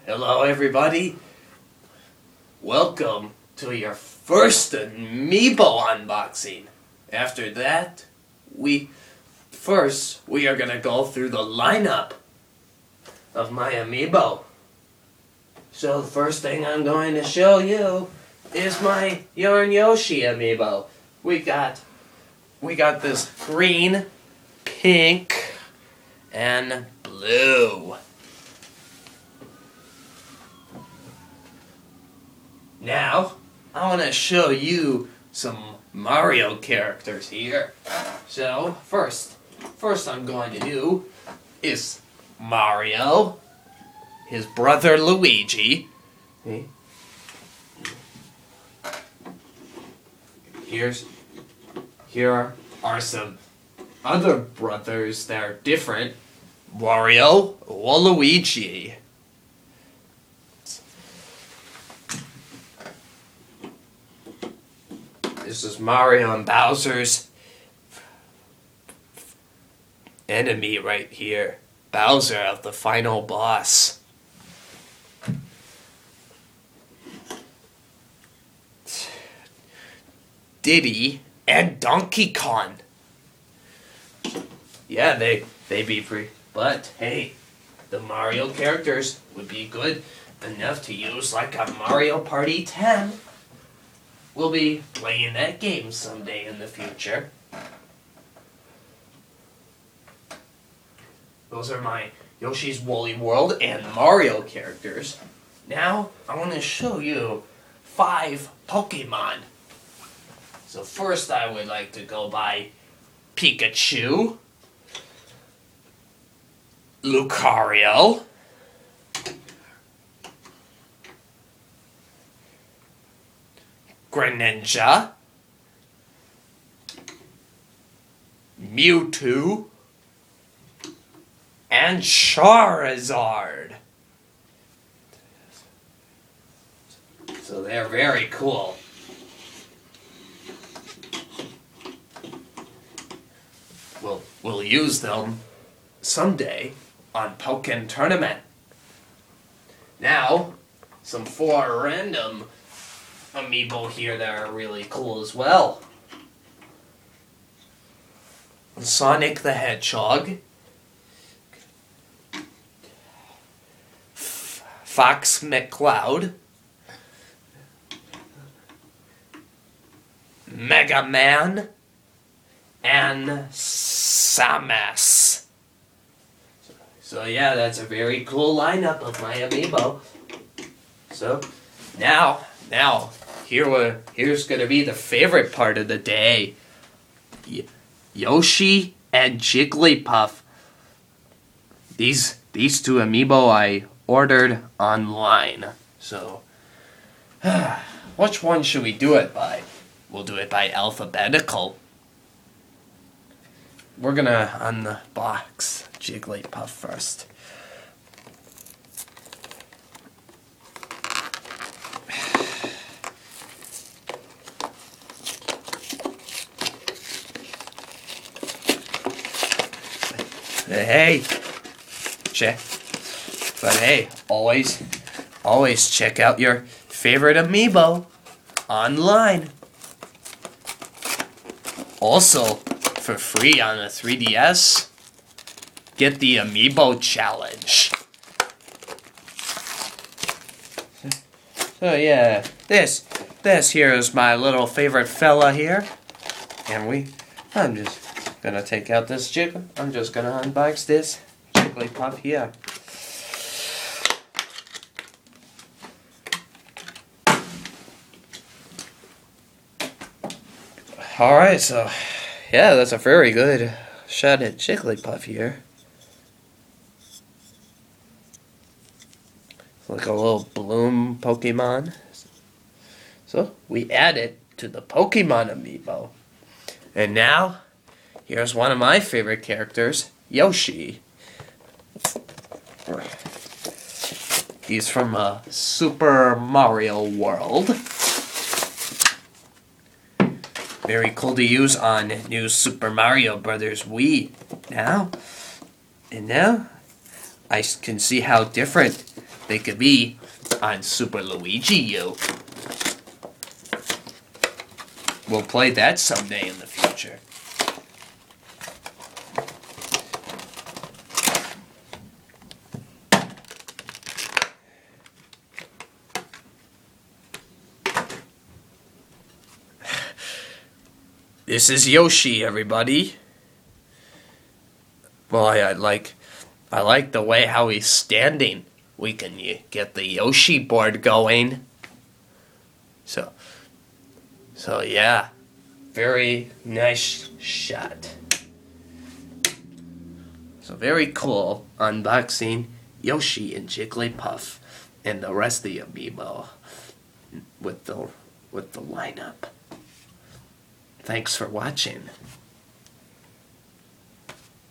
Hello everybody. Welcome to your first Amiibo unboxing. After that, we are gonna go through the lineup of my Amiibo. So the first thing I'm going to show you is my Yarn Yoshi Amiibo. We got this green, pink, and blue. Now, I want to show you some Mario characters here. So, first I'm going to do is Mario, his brother Luigi. Here are some other brothers that are different. Wario or Luigi. This is Mario and Bowser's enemy right here. Bowser of the final boss. Diddy and Donkey Kong. Yeah, they be free. But hey, the Mario characters would be good enough to use like a Mario Party 10. We'll be playing that game someday in the future. Those are my Yoshi's Woolly World and Mario characters. Now, I want to show you 5 Pokemon. So first I would like to go by Pikachu, Lucario, Greninja, Mewtwo, and Charizard. So they're very cool. We'll use them someday on Pokken Tournament. Now, some 4 random Amiibo here that are really cool as well. Sonic the Hedgehog, Fox McCloud, Mega Man, and Samus. So yeah, that's a very cool lineup of my Amiibo. So now here's gonna be the favorite part of the day. Yoshi and Jigglypuff. These 2 Amiibo I ordered online. So which one should we do it by? We'll do it by alphabetical. We're gonna unbox Jigglypuff first. Hey, always check out your favorite Amiibo online. Also, for free on a 3DS, get the Amiibo challenge. So yeah, this here is my little favorite fella here, and I'm just gonna take out this I'm just gonna unbox this Jigglypuff here. Alright, so yeah, that's a very good shot at Jigglypuff here. It's like a little bloom Pokemon. So we add it to the Pokemon Amiibo. And now, here's one of my favorite characters, Yoshi. He's from Super Mario World. Very cool to use on new Super Mario Brothers Wii. Now I can see how different they could be on Super Luigi U. We'll play that someday in the future. This is Yoshi, everybody. Well, I like the way how he's standing. We can get the Yoshi board going. So yeah, very nice shot. So very cool unboxing Yoshi and Jigglypuff and the rest of the Amiibo with the lineup. Thanks for watching.